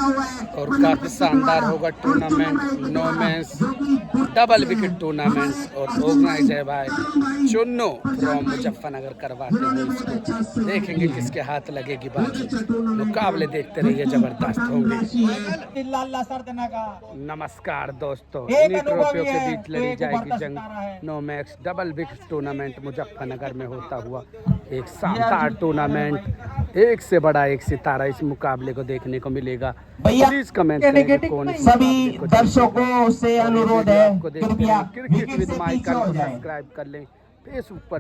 और काफी शानदार होगा tournament. No match double wicket tournament और ऑर्गेनाइज है भाई चुन्नू फ्रॉम मुजफ्फरनगर करवाते हुए इसको। देखेंगे किसके हाथ लगेगी बाजी। मुकाबले देखते रहिए, जबरदस्त होंगे। नमस्कार दोस्तों, इन्हीं ट्रॉफियों के बीच लड़ी जाएगी जंग। No max double wicket tournament Muzaffarnagar में होता हुआ एक शानदार टूर्नामेंट, एक से बड़ा एक सितारा इस मुकाबले को देखने को मिलेगा। प्लीज कमेंट करें कौन सभी दर्शकों से अनुरोध है आपको देखते हैं। क्रिकेट विद माइकल को सब्सक्राइब कर लें फेसबुक पर।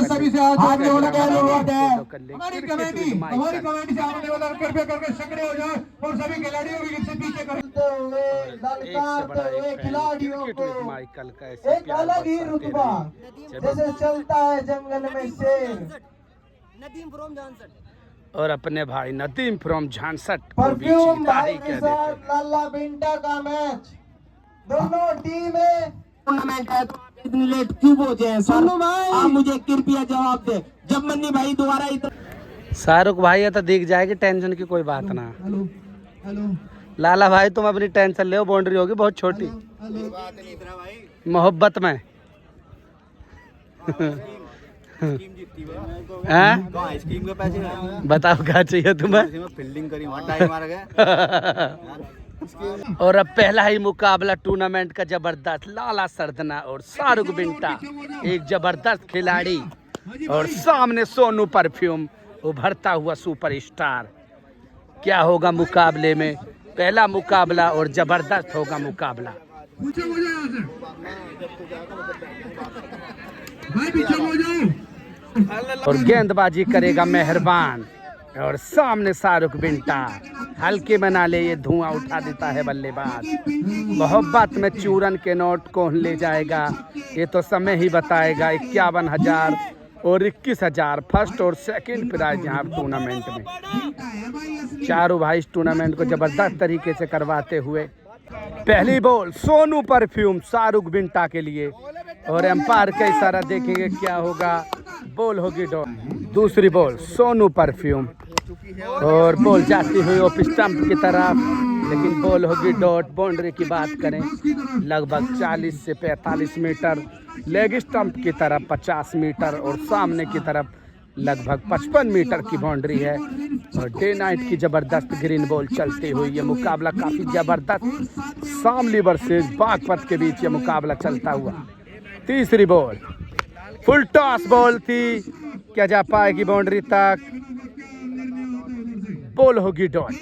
सभी से हाथ जोड़ के अनुरोध है। हमारी कमेटी से आपने बता कृपया करके सक्रिय हो जाए और सभी खिलाड़ियों की से पीछे खिलाड़ियों को माइकल का एक अलग ही रुतबा जैसे चलता है जंगल में शेर। नदीम फ्रॉम जानसठ और अपने भाई नदीम फ्रॉम झांसट परफ्यूम भाई के साथ लाला बिंटा का मैच। दोनों टीमें टूर्नामेंट है तो इतनी लेट क्यों पहुंचे हैं सर? आप मुझे कृपया जवाब दे। जब मन्नी भाई दोबारा इतना शाहरुख भाई है तो दिख जाएगी, टेंशन की कोई बात ना। लाला भाई तुम अपनी टेंशन ले, बाउंड्री होगी बहुत छोटी मोहब्बत में। आइसक्रीम के पैसे बताओ क्या चाहिए तुम्हें? फील्डिंग करी वहाँ डाई मार गया। और अब पहला ही मुकाबला टूर्नामेंट का जबरदस्त। लाला सरदना और शाहरुख बिंटा एक जबरदस्त खिलाड़ी और सामने सोनू परफ्यूम उभरता हुआ सुपरस्टार। क्या होगा मुकाबले में? पहला मुकाबला और जबरदस्त होगा मुकाबला। और गेंदबाजी करेगा मेहरबान और सामने शाहरुख बिंटा हल्के बना ले, ये धुआं उठा देता है बल्लेबाज। मोहब्बत में चूरन के नोट कौन ले जाएगा ये तो समय ही बताएगा। 51,000 और 21,000 फर्स्ट और सेकंड प्राइज यहाँ टूर्नामेंट में। चारों भाई इस टूर्नामेंट को जबरदस्त तरीके से करवाते हुए। पहली ball Sonu perfume Shahrukh Binta के लिए और एम्पायर का इशारा देखेंगे क्या होगा। बॉल होगी डॉट। दूसरी बॉल सोनू परफ्यूम और बॉल जाती हुई ऑफ स्टंप की तरफ, लेकिन बॉल होगी डॉट। बाउंड्री की बात करें लगभग 40 से 45 मीटर, लेग स्टंप की तरफ 50 मीटर और सामने की तरफ लगभग 55 मीटर की बाउंड्री है। और डे नाइट की जबरदस्त ग्रीन बॉल चलती हुई ये मुकाबला काफी जबरदस्त। शामली वर्सेस बागपत के बीच ये मुकाबला चलता हुआ। तीसरी बॉल फुल टॉस बॉल थी, क्या जा पाएगी बाउंड्री तक? बॉल होगी डॉट।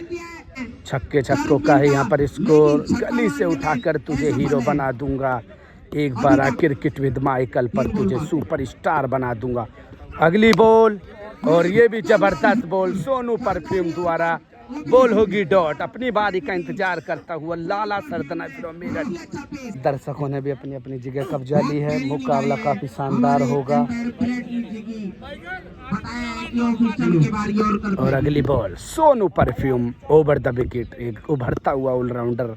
छक्के छक्कों का है यहाँ पर स्कोर। गली से उठाकर तुझे हीरो बना दूंगा, एक बार क्रिकेट विद माइकल पर तुझे सुपरस्टार बना दूंगा। अगली बॉल और ये भी जबरदस्त बॉल सोनू परफ्यूम द्वारा। बॉल होगी डॉट। अपनी बारी का इंतजार करता हुआ लाला सरदना फ्रॉम मेरठ। दर्शकों ने भी अपनी अपनी जगह कब्जा ली है। मुकाबला काफी शानदार होगा। और अगली ball Sonu perfume over the wicket, एक उभरता हुआ ऑलराउंडर।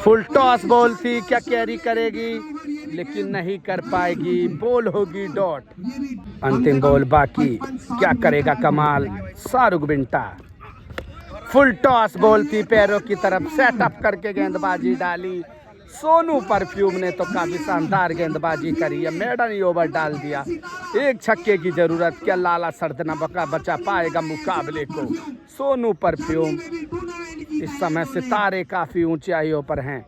फुल टॉस बॉल थी, क्या कैरी करेगी लेकिन नहीं कर पाएगी। बॉल होगी डॉट। अंतिम बॉल बाकी, क्या करेगा कमाल Shahrukh Binta. Full toss ball थी, पैरों की तरफ सेटअप करके गेंदबाजी डाली। सोनू परफ्यूम ने तो काफी शानदार गेंदबाजी करी है, मेडन ही ओवर डाल दिया। एक छक्के की जरूरत, क्या लाला सरदना बचा पाएगा मुकाबले को? सोनू परफ्यूम इस समय सितारे काफी ऊंचाइयों पर हैं।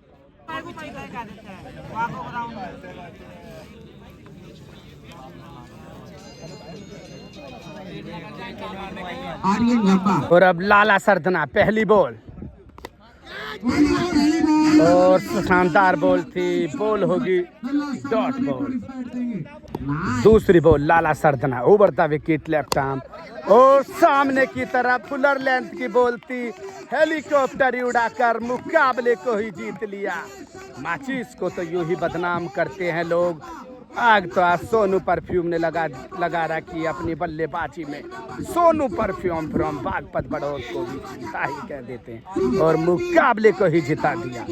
और अब लाला सरदना पहली बॉल और शानदार बॉल थी। बॉल होगी डॉट बॉल। दूसरी बॉल लाला सरदना over the wicket left arm और सामने की तरफ फुलर लेंथ की बॉल थी। हेलीकॉप्टर उड़ाकर मुकाबले को ही जीत लिया। माचिस को तो यूं ही बदनाम करते हैं लोग, आग तो आज सोनू परफ्यूम ने लगा रखी अपनी बल्लेबाजी में। सोनू परफ्यूम फ्रॉम बागपत बड़ौद को भी जीता ही कह देते हैं और मुकाबले को ही जिता दिया।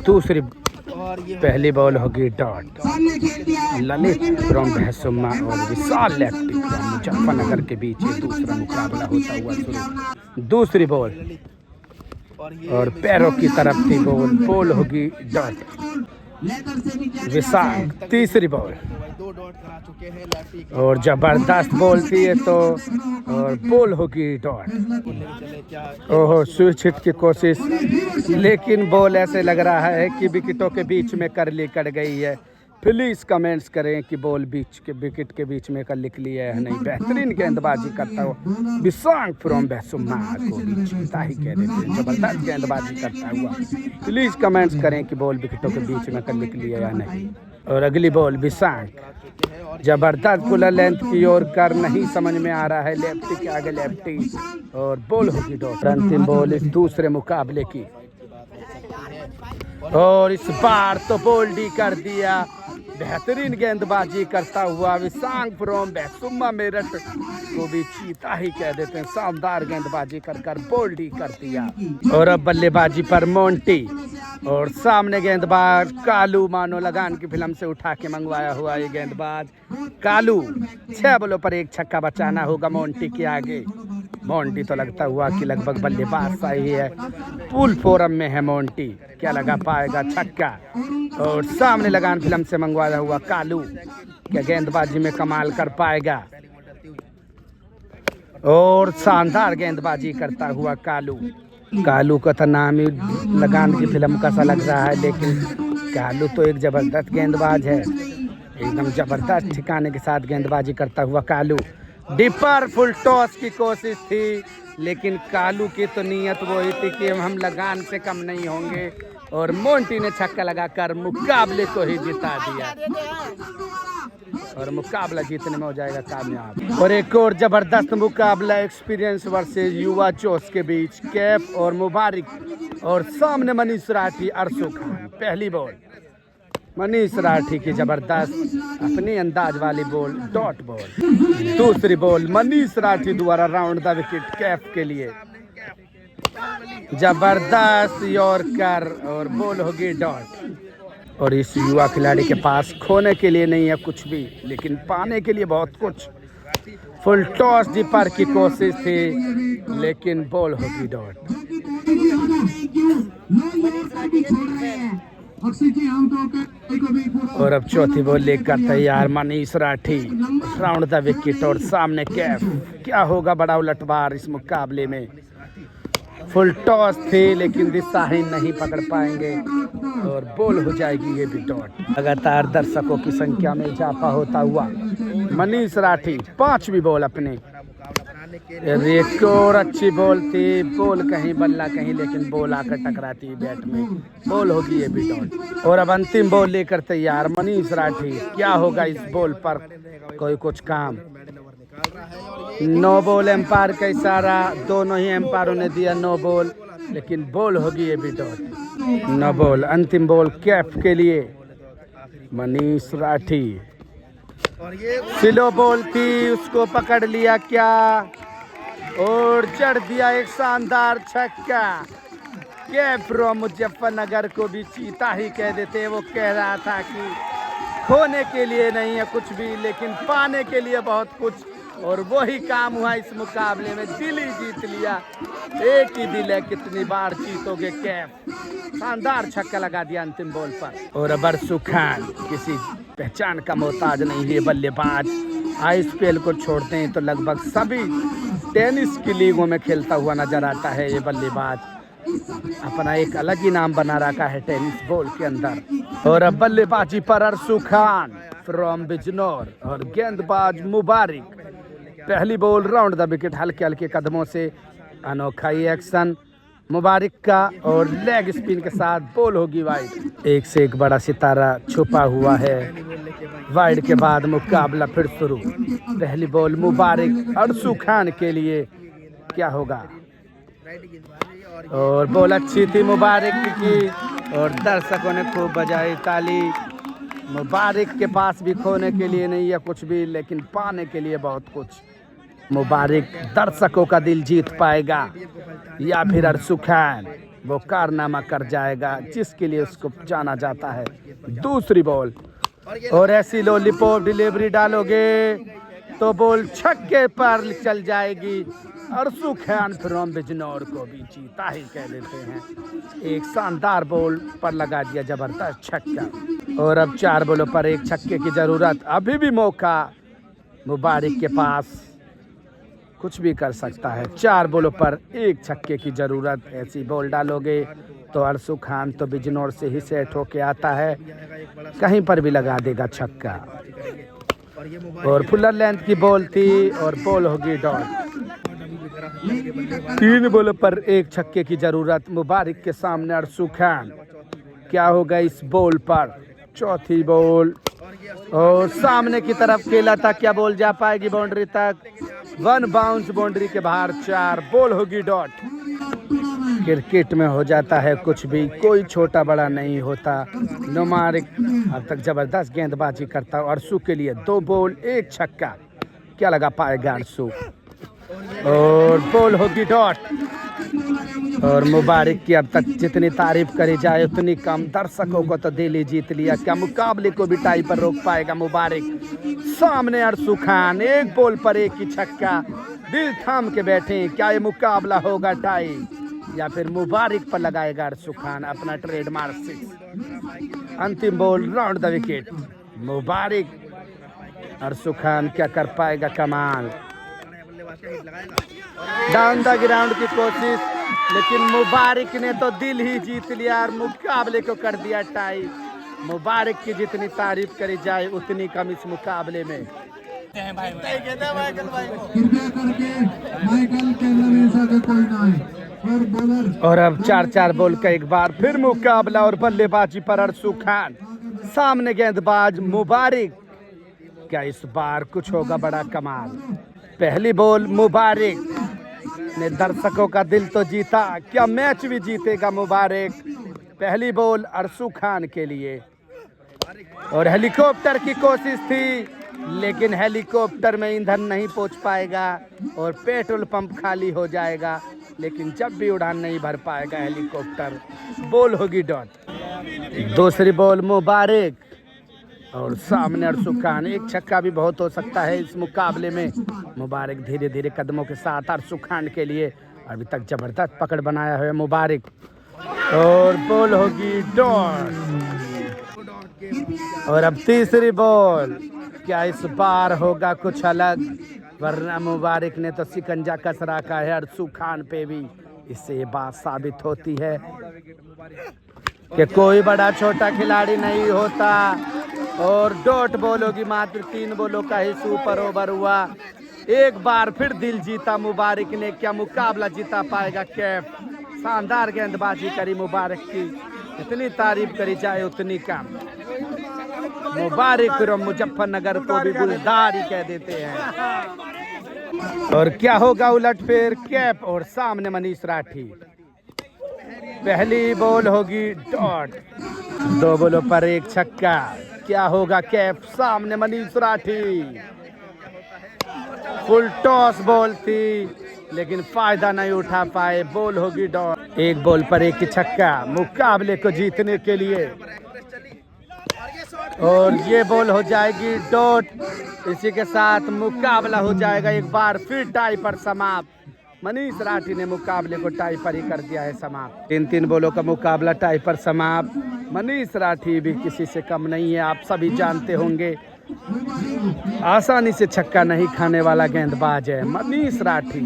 दूसरी पहली बॉल होगी डॉट। ललित फ्रॉम भैंसुम्मा और विशाल लेफ्टी फ्रॉम मुजफ्फरनगर के बीच ये दूसरा मुकाबला होता हुआ शुरू। दूसरी बॉल और पैरों की तरफ थी बॉल, बॉल होगी डॉट। विशाल तीसरी बॉल और जबरदस्त बॉल थी ये तो, और बॉल होगी डॉट। ओहो, स्विच हिट की कोशिश, लेकिन बॉल ऐसे लग रहा है कि विकेटों के बीच में करली कट गई है। प्लीज कमेंट्स करें कि बॉल बीच के विकेट के बीच में कर निकली है नहीं। बेहतरीन गेंदबाजी करता हुआ विशाल फ्रॉम भैंसुम्मा को भी जीता ही कह देते हैं। जबरदस्त गेंदबाजी करता हुआ, प्लीज कमेंट्स करें कि बॉल विकेटों के बीच में कर निकली है या नहीं। और अगली बॉल विशाल जबरदस्त पुलर लेंथ की ओर कर, नहीं समझ में आ रहा है, लेफ्टी के आगे लेफ्टी और बॉल होगी डॉट। अंतिम बॉल इस दूसरे मुकाबले की और इस बार तो बोल्डी कर दिया। बेहतरीन गेंदबाजी करता हुआ विशाल फ्रॉम भैंसुम्मा मेरठ को भी चीता ही कह देते हैं। शानदार गेंदबाजी कर बोल्डी कर दिया। और अब बल्लेबाजी पर मोंटी और सामने गेंदबाज कालू, मानो लगान की फिल्म से उठा के मंगवाया हुआ ये गेंदबाज कालू। 6 बॉलों पर 1 छक्का बचाना होगा मोंटी के आगे। मोंटी तो लगता हुआ कि लगभग बल्लेबाज सही है, फुल फॉर्म में है मोंटी, क्या लगा पाएगा छक्का। और सामने लगान फिल्म से मंगवाया हुआ कालू क्या गेंदबाजी में कमाल कर पाएगा। और शानदार गेंदबाजी करता हुआ कालू। कालू का तो नाम ही लगान की फिल्म का सा लग रहा है, लेकिन कालू तो एक जबरदस्त गेंदबाज है, एकदम जबरदस्त ठिकाने के साथ गेंदबाजी करता हुआ कालू। डिपर फुल टॉस की कोशिश थी, लेकिन कालू की तो नीयत वही थी कि हम लगान से कम नहीं होंगे, और मोंटी ने छक्का लगाकर मुकाबले को ही जिता दिया और मुकाबला जीतने में हो जाएगा कामयाब। और एक और जबरदस्त मुकाबला एक्सपीरियंस वर्सेस युवा जोश के बीच, कैफ और मुबारिक और सामने मनीष राठी अरसू खान। पहली बॉल मनीष राठी की जबरदस्त अपनी अंदाज वाली बॉल डॉट बॉल। दूसरी बॉल मनीष राठी द्वारा राउंड द विकेट कैफ के लिए, जबरदस्त यॉर्कर और बॉल होगी डॉट। और इस युवा खिलाड़ी के पास खोने के लिए नहीं है कुछ भी, लेकिन पाने के लिए बहुत कुछ। फुल टॉस डिपर की कोशिश थी, लेकिन बॉल होगी डॉट। और अब चौथी बॉल लेकर तैयार Manish Rathi, round the wicket और सामने कैफ। क्या होगा बड़ा उलटवार इस मुकाबले में। फुल टॉस थी, लेकिन दिशाहीन नहीं पकड़ पाएंगे और बॉल हो जाएगी ये भी डॉट। लगातार दर्शकों की संख्या में इजाफा होता हुआ मनीष राठी 5वीं बॉल अपने। एक और अच्छी बॉल थी, बॉल कहीं बल्ला कहीं, लेकिन बॉल आकर टकराती बैट में, बॉल होगी ये भी डॉट। और अब अंतिम बॉल लेकर तैयार मनीष राठी। क्या होगा इस बॉल पर, कोई कुछ काम। नो बॉल एम्पायर का इशारा, दोनों ही एम्पायरों ने दिया नो बॉल, लेकिन बॉल होगी ये भी डॉट। No ball. अंतिम बॉल कैफ के लिए मनीष राठी। स्लो बॉल थी, उसको पकड़ लिया क्या और चढ़ दिया एक शानदार छक्का। कैफ फ्रॉम मुजफ्फरनगर को भी चीता ही कह देते। वो कह रहा था कि खोने के लिए नहीं है कुछ भी, लेकिन पाने के लिए बहुत कुछ, और वही काम हुआ इस मुकाबले में। दिल ही जीत लिया, एक ही दिल है, कितनी बार जीतोगे कैफ। शानदार छक्का लगा दिया अंतिम बॉल पर। और अरसू खान किसी पहचान का मोहताज नहीं है बल्लेबाज। आईपीएल को छोड़ते हैं तो लगभग सभी टेनिस की लीगों में खेलता हुआ नजर आता है ये बल्लेबाज। अपना एक अलग ही नाम बना रखा है टेनिस बॉल के अंदर। और अब बल्लेबाजी पर अरसू खान फ्रॉम बिजनौर और गेंदबाज मुबारिक। पहली बॉल राउंड द विकेट, हल्के हल्के कदमों से अनोखा ही एक्शन मुबारिक का, और लेग स्पिन के साथ बॉल होगी वाइड। एक से एक बड़ा सितारा छुपा हुआ है। वाइड के बाद मुकाबला फिर शुरू। पहली बॉल मुबारिक अरसू खान के लिए, क्या होगा। और बॉल अच्छी थी मुबारिक की, और दर्शकों ने खूब बजाई ताली। मुबारिक के पास भी खोने के लिए नहीं है कुछ भी, लेकिन पाने के लिए बहुत कुछ। मुबारिक दर्शकों का दिल जीत पाएगा या फिर अरसू खान। वो कारनामा कर जाएगा जिसके लिए उसको जाना जाता है। दूसरी बॉल और ऐसी लॉलीपॉप डिलीवरी डालोगे तो बॉल छक्के पर चल जाएगी। अरसू खान फ्रॉम बिजनौर को भी जीता ही कह देते हैं। एक शानदार बॉल पर लगा दिया जबरदस्त छक्का। और अब 4 बॉलों पर एक छक्के की जरूरत। अभी भी मौका मुबारिक के पास, कुछ भी कर सकता है। 4 बॉलों पर एक छक्के की जरूरत। ऐसी बॉल डालोगे तो अरसू खान तो बिजनौर से ही सेट होके आता है, कहीं पर भी लगा देगा छक्का। और फुलर लेंथ की बॉल थी और बॉल होगी डॉट। 3 बॉलों पर एक छक्के की जरूरत। मुबारिक के सामने अरसू खान, क्या होगा इस बॉल पर। चौथी बॉल और सामने की तरफ खेला था, क्या बॉल जा पाएगी बाउंड्री तक। 1 बाउंस बाउंड्री के बाहर। 4 बॉल होगी डॉट। क्रिकेट में हो जाता है कुछ भी, कोई छोटा बड़ा नहीं होता। मुबारिक अब तक जबरदस्त गेंदबाजी करता है। अरसू के लिए 2 बॉल 1 छक्का, क्या लगा पाएगा अरसू। और बॉल होगी डॉट। और मुबारिक की अब तक जितनी तारीफ करी जाए उतनी कम। दर्शकों को तो दिल ही जीत लिया। क्या मुकाबले को भी टाई पर रोक पाएगा मुबारिक। सामने अरसू खान, 1 बॉल पर 1 ही छक्का। दिल थाम के बैठे, क्या ये मुकाबला होगा टाई या फिर मुबारिक पर लगाएगा अरसू खान अपना ट्रेडमार्क 6। अंतिम बॉल राउंड द विकेट। मुबारिक, अरसू खान क्या कर पाएगा कमाल। डाउन द ग्राउंड की कोशिश, लेकिन मुबारिक ने तो दिल ही जीत लिया और मुकाबले को कर दिया टाई। मुबारिक की जितनी तारीफ करी जाए उतनी कम इस मुकाबले में। कृपया करके माइकल कहना में ऐसा कि कोई ना है। और बॉलर और अब 4 बॉल का एक बार फिर मुकाबला और बल्लेबाजी पर अरसू खान। सामने गेंदबाज मुबारिक, क्या इस बार कुछ होगा बड़ा कमाल। पहली बॉल मुबारिक ने दर्शकों का दिल तो जीता, क्या मैच भी जीतेगा मुबारिक। पहली बॉल अरसू खान के लिए। और हेलीकॉप्टर की कोशिश थी, लेकिन हेलीकॉप्टर में ईंधन नहीं पहुंच पाएगा और पेट्रोल पंप खाली हो जाएगा। लेकिन जब भी उड़ान नहीं भर पाएगा हेलीकॉप्टर। बॉल होगी डॉट। दूसरी बॉल मुबारिक और सामने अरसू खान। 1 छक्का भी बहुत हो सकता है इस मुकाबले में। मुबारिक धीरे धीरे कदमों के साथ अरसू खान के लिए अभी तक जबरदस्त पकड़ बनाया है मुबारिक। और बॉल होगी डॉट। और अब तीसरी बॉल, क्या इस बार होगा कुछ अलग, वरना मुबारिक ने तो शिकंजा कस रखा है अरसू खान पे भी। इससे ये बात साबित होती है कि कोई बड़ा छोटा खिलाड़ी नहीं होता। और डॉट बॉल होगी। मात्र 3 बॉलों का ही सुपर ओवर हुआ। एक बार फिर दिल जीता मुबारिक ने, क्या मुकाबला जीता पाएगा कैफ। शानदार गेंदबाजी करी मुबारक की, इतनी तारीफ करी जाए उतनी कम। मुबारक और मुजफ्फरनगर को भी गुलदार ही कह देते हैं। और क्या होगा उलट फेर कैप और सामने मनीष राठी। पहली बॉल होगी डॉट। 2 बॉलों पर 1 छक्का, क्या होगा कैप। सामने Manish Rathi. Full toss ball थी लेकिन फायदा नहीं उठा पाए। बॉल होगी डॉट। 1 बॉल पर 1 छक्का मुकाबले को जीतने के लिए। और ये बॉल हो जाएगी डॉट। इसी के साथ मुकाबला हो जाएगा एक बार फिर टाई पर समाप्त। मनीष राठी ने मुकाबले को टाई पर ही कर दिया है समाप्त। 3 बॉलों का मुकाबला टाई पर समाप्त। मनीष राठी भी किसी से कम नहीं है, आप सभी जानते होंगे। आसानी से छक्का नहीं खाने वाला गेंदबाज है मनीष राठी।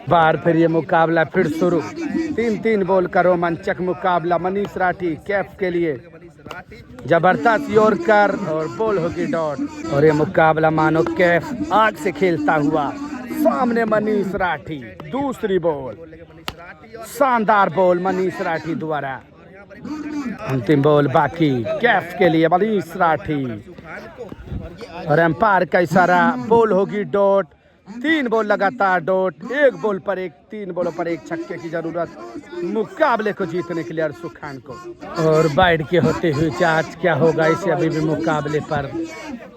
बार फिर ये मुकाबला फिर शुरू। 3 बॉल का रोमांचक मुकाबला मनीष राठी कैफ के लिए। जबरदस्त यॉर्कर और बॉल होगी डॉट। और ये मुकाबला मानो कैफ आग से खेलता हुआ। सामने मनीष राठी। दूसरी बॉल, शानदार बॉल मनीष राठी द्वारा। अंतिम बॉल बाकी कैफ के लिए मनीष राठी। और एम्पायर का इशारा, बॉल होगी डॉट। 3 बॉल लगातार डॉट। 1 बॉल पर 1, 3 बॉलों पर 1 छक्के की जरूरत मुकाबले को जीतने के लिए अरसू खान को। और बाइड के होते हुए जांच क्या होगा इसे। अभी भी मुकाबले पर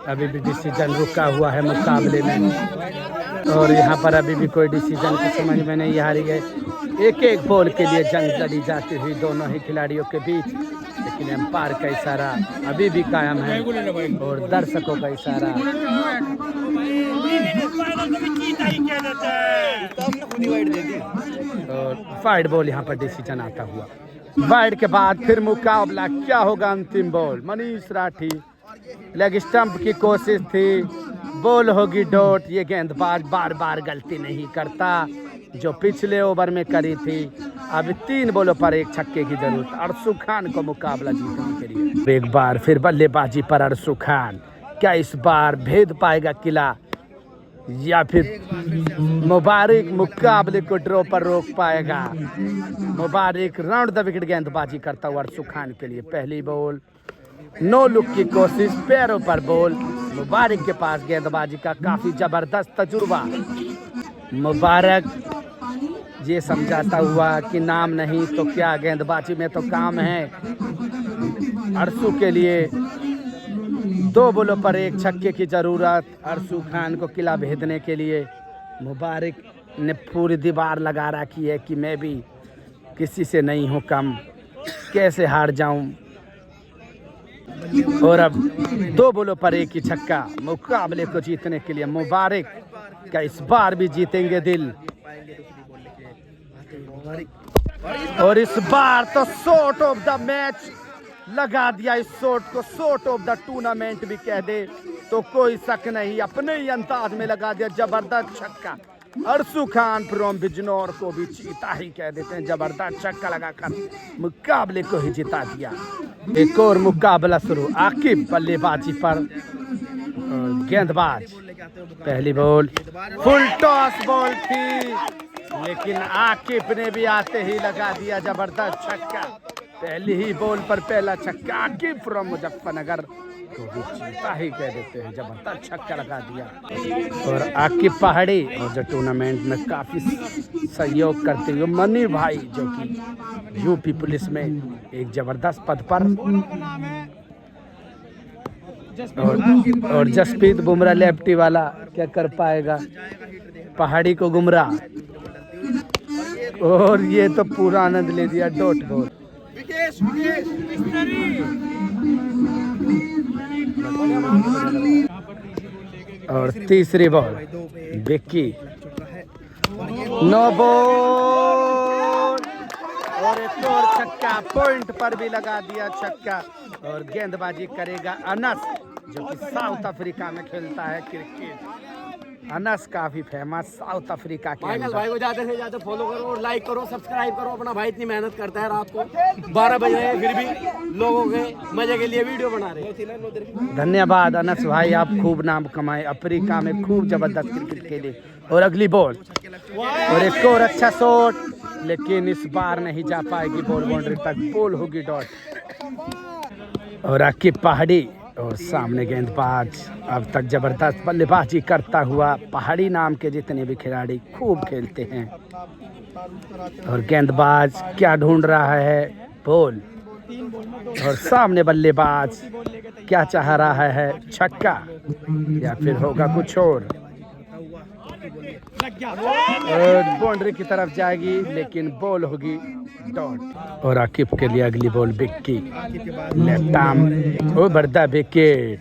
अभी भी डिसीजन रुका हुआ है मुकाबले में। और यहाँ पर अभी भी कोई डिसीजन की समझ में नहीं आ रही है। एक एक बॉल के लिए जंग लड़ी जाती हुई दोनों ही खिलाड़ियों के बीच, लेकिन एम्पायर का इशारा अभी भी कायम है और दर्शकों का इशारा। और वाइड बॉल यहाँ पर डिसीजन आता हुआ। वाइड के बाद फिर मुकाबला क्या होगा? अंतिम ball Manish Rathi, leg stump की कोशिश थी, बॉल होगी डॉट। ये गेंदबाज बार बार गलती नहीं करता जो पिछले ओवर में करी थी। अब 3 बॉलों पर 1 छक्के की जरूरत अरसू खान को मुकाबला जीतने के लिए। एक बार फिर बल्लेबाजी पर अरसू खान, क्या इस बार भेद पाएगा किला या फिर मुबारक मुकाबले को ड्रॉ पर रोक पाएगा? मुबारक राउंड द विकेट गेंदबाजी करता हुआ अरसू खान के लिए। पहली बॉल, नो लुक की कोशिश, पैरों पर बॉल। मुबारक के पास गेंदबाजी का काफी जबरदस्त तजुर्बा। मुबारक ये समझाता हुआ कि नाम नहीं तो क्या, गेंदबाजी में तो काम है। अरसू के लिए 2 बॉलों पर 1 छक्के की जरूरत अरसू खान को किला भेदने के लिए। मुबारक ने पूरी दीवार लगा रखी है कि मैं भी किसी से नहीं हूँ कम, कैसे हार जाऊं। और अब 2 बॉलों पर 1 ही छक्का मुकाबले को जीतने के लिए। मुबारक का इस बार भी जीतेंगे दिल, और इस बार तो शॉट ऑफ द मैच लगा दिया। इस शॉट को शॉट ऑफ द टूर्नामेंट भी कह दे तो कोई शक नहीं, अपने ही अंदाज में लगा दिया जबरदस्त छक्का। अरसू खान फ्रॉम बिजनौर को भी चीता ही कह देते हैं, जबरदस्त छक्का लगाकर मुकाबले को ही जिता दिया। एक और मुकाबला शुरू, आकिब बल्लेबाजी पर, गेंदबाज। पहली बॉल फुल टॉस बॉल थी, लेकिन आकिब ने भी आते ही लगा दिया जबरदस्त छक्का। पहली ही बॉल पर पहला छक्का, आकिब फ्रॉम मुजफ्फरनगर को भी चीता ही कह देते हैं, जबरदस्त छक्का लगा दिया। और आकिब पहाड़ी और जो टूर्नामेंट में काफी सहयोग करते हुए मनी भाई, जो कि यूपी पुलिस में एक जबरदस्त पद पर, और जसप्रीत बुमराह लेफ्टी वाला क्या कर पाएगा पहाड़ी को गुमराह। और ये तो पूरा आनंद ले दिया डॉट बॉल। और तीसरी बॉल विक्की, नो बॉल, और एक और छक्का, पॉइंट पर भी लगा दिया छक्का। और गेंदबाजी करेगा अनस, जो कि साउथ अफ्रीका में खेलता है क्रिकेट। अनस काफी फेमस साउथ अफ्रीका के भाई को ज्यादा से ज्यादा फॉलो करो, लाइक करो, सब्सक्राइब करो। अपना भाई इतनी मेहनत करता है, रात को 12 बजे फिर भी लोगों के मजे के लिए वीडियो बना रहे। धन्यवाद अनस भाई, आप खूब नाम कमाए, अफ्रीका में खूब जबरदस्त क्रिकेट खेले। और अगली बॉल, और एक और अच्छा शॉट, लेकिन इस बार नहीं जा पाएगी बॉल बाउंड्री तक, बॉल होगी डॉट। और आकिब पहाड़ी और सामने गेंदबाज, अब तक जबरदस्त बल्लेबाजी करता हुआ पहाड़ी नाम के जितने भी खिलाड़ी खूब खेलते हैं। और गेंदबाज क्या ढूंढ रहा है? बॉल। और सामने बल्लेबाज क्या चाह रहा है? छक्का या फिर होगा कुछ और? बाउंड्री की तरफ जाएगी, लेकिन बॉल होगी डॉट। और आकिब के लिए अगली ball Vicky, left arm over the wicket.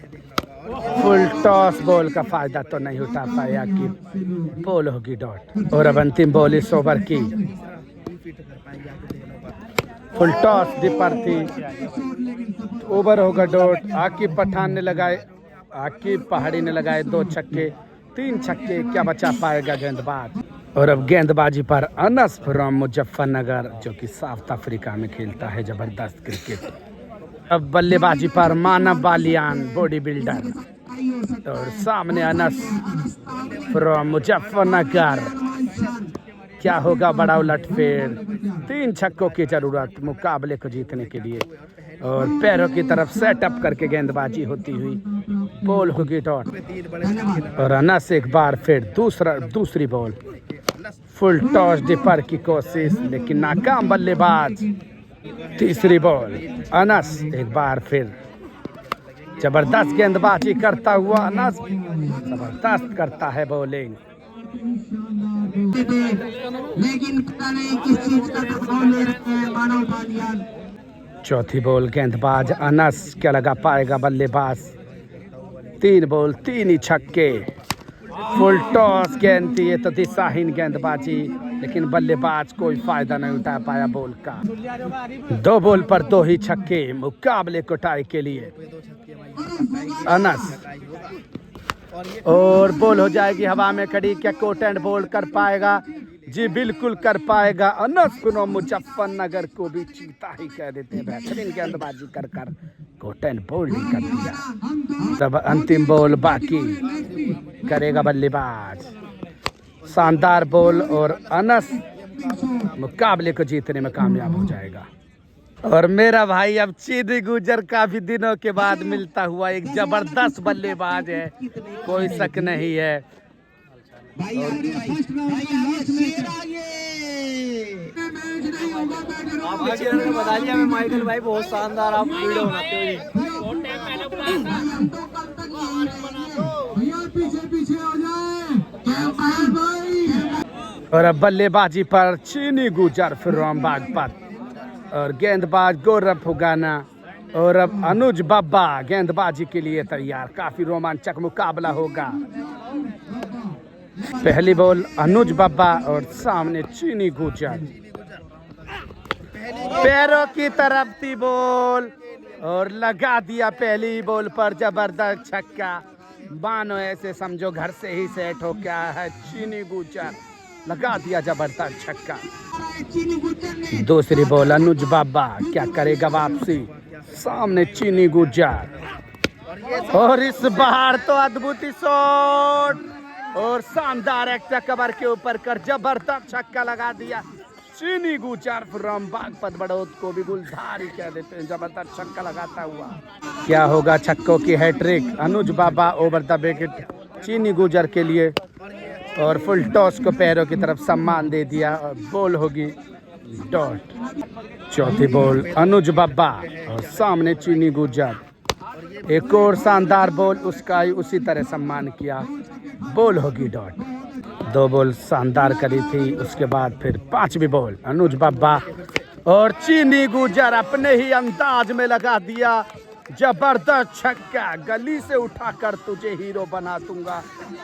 Full toss ball का फायदा तो नहीं उठा पाया आकिब, बॉल होगी डॉट। और अब अंतिम बॉल इस ओवर की, फुल टॉस डिपर थी, ओवर होगा डॉट। आकिब पठान ने लगाए, आकिब पहाड़ी ने लगाए 2 छक्के, 3 छक्के, क्या बचा पाएगा गेंदबाज? और अब गेंदबाजी पर अनस फ्रॉम मुजफ्फरनगर, जो कि साउथ अफ्रीका में खेलता है जबरदस्त क्रिकेट। अब बल्लेबाजी पर मानव बालियान, बॉडी बिल्डर। और सामने अनस फ्रॉम मुजफ्फरनगर, क्या होगा बड़ा उलटफेर? 3 छक्कों की जरूरत मुकाबले को जीतने के लिए। और पैरों की तरफ सेटअप करके गेंदबाजी होती हुई, बॉल होगी डॉट। और अनस एक बार फिर दूसरी बॉल, फुल टॉस डिपर की कोशिश, लेकिन नाकाम बल्लेबाज। तीसरी बॉल, अनस एक बार फिर जबरदस्त गेंदबाजी करता हुआ, अनस जबरदस्त करता है बॉलिंग। लेकिन पता नहीं किस चीज का दबाव ले रहे हैं मानव पालियान। चौथी बॉल गेंदबाज अनस क्या लगा पाएगा बल्लेबाज। 3 बॉल 3 ही छक्के। फुल टॉस गेंद थी, ये तो दिशाहीन गेंदबाजी, लेकिन बल्लेबाज कोई फायदा नहीं उठा पाया बॉल का। 2 बॉल पर 2 ही छक्के मुकाबले को टाई के लिए। अनस और बॉल हो जाएगी हवा में खड़ी। क्या कोट एंड बोल्ड कर पाएगा? जी बिल्कुल कर पाएगा। अनस मुजफ्फरनगर को भी चीता ही कह देते हैं। बेहतरीन गेंदबाजी कर कर कोट एंड बोल्ड ही कर दिया। तब अंतिम बॉल बाकी करेगा बल्लेबाज। शानदार बॉल और अनस मुकाबले को जीतने में कामयाब हो जाएगा। और मेरा भाई अब चीनी गुजर काफी दिनों के बाद मिलता हुआ एक जबरदस्त बल्लेबाज है, कोई शक नहीं है। आपने बता दिया मैं माइकल भाई बहुत शानदार आप वीडियो बनाते हो। और अब बल्लेबाजी पर चीनी गुजर फिरोम बागपत और गेंदबाज गौरव फुगाना और अब अनुज बाबा गेंदबाजी के लिए तैयार। काफी रोमांचक मुकाबला होगा। पहली बॉल अनुज बाबा और सामने चीनी गुजर। पैरों की तरफ थी बॉल और लगा दिया पहली बॉल पर जबरदस्त छक्का। मानो ऐसे समझो घर से ही सेट हो क्या है। चीनी गुजर लगा दिया जबरदस्त छक्का। दूसरी बॉल अनुज बाबा क्या करेगा वापसी। सामने चीनी गुजर और इस बार तो अद्भुत शॉट और शानदार एक्स्ट्रा कवर के ऊपर कर जबरदस्त छक्का लगा दिया। चीनी गुजर फ्रॉम बागपत बड़ौद को भी गुलधारी कह देते हैं। जबरदस्त छक्का लगाता हुआ क्या होगा छक्कों की hat trick. Anuj Baba over the wicket चीनी गुजर के लिए और फुल टॉस को पैरों की तरफ सम्मान दे दिया और बॉल होगी डॉट। चौथी बॉल अनुज बाबा और सामने चीनी गुजर। एक और शानदार बॉल उसका ही उसी तरह सम्मान किया। बॉल होगी डॉट। 2 बॉल शानदार करी थी। उसके बाद फिर 5वीं बॉल अनुज बाबा और चीनी गुजर अपने ही अंदाज में लगा दिया जबरदस्त छक्का। गली से उठाकर तुझे हीरो बना दूंगा।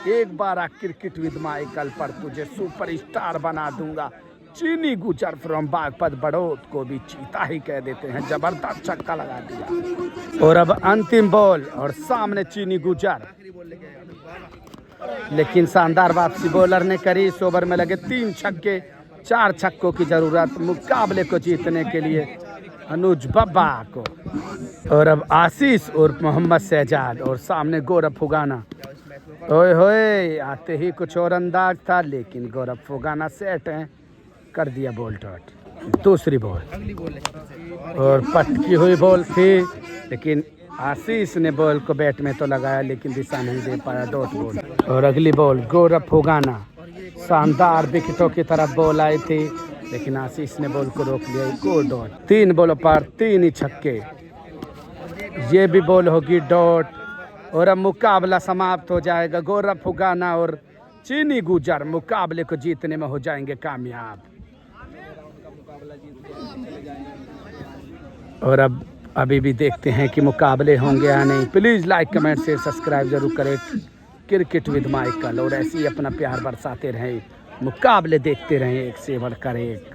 एक बार क्रिकेट विद माइकल पर तुझे सुपरस्टार बना दूंगा। चीनी गुजर फ्रॉम बागपत बड़ौद को भी चीता ही कह देते हैं। जबरदस्त छक्का लगा दिया। और अब अंतिम बॉल और सामने चीनी गुजर, लेकिन शानदार वापसी बॉलर ने करी। इस ओवर में लगे 3 छक्के। 4 छक्कों की जरूरत मुकाबले को जीतने के लिए अनुज बाबा को। और अब आशीष और मोहम्मद शहजाद और सामने गौरव फुगाना। ओए होए आते ही कुछ और अंदाज था, लेकिन गौरव फुगाना सेट हैं, कर दिया बॉल डॉट। दूसरी बॉल और पटकी हुई बॉल थी, लेकिन आशीष ने बॉल को बैट में तो लगाया लेकिन दिशा नहीं दे पाया। Dot ball. और अगली बॉल गौरव फुगाना। शानदार विकेटों की तरफ बॉल आई थी, लेकिन आशीष ने बॉल को रोक लिया। एक और डॉट। 3 बॉलों पर 3 ही छक्के। ये भी बॉल होगी डॉट। और अब मुकाबला समाप्त हो जाएगा। गौरव फुगाना और चीनी गुजर मुकाबले को जीतने में हो जाएंगे कामयाब। और अब अभी भी देखते हैं कि मुकाबले होंगे या नहीं। Please like comment share subscribe जरूर करें क्रिकेट विद माइकल, और ऐसे ही अपना प्यार बरसाते रहें। मुकाबले देखते रहें एक से बढ़कर एक।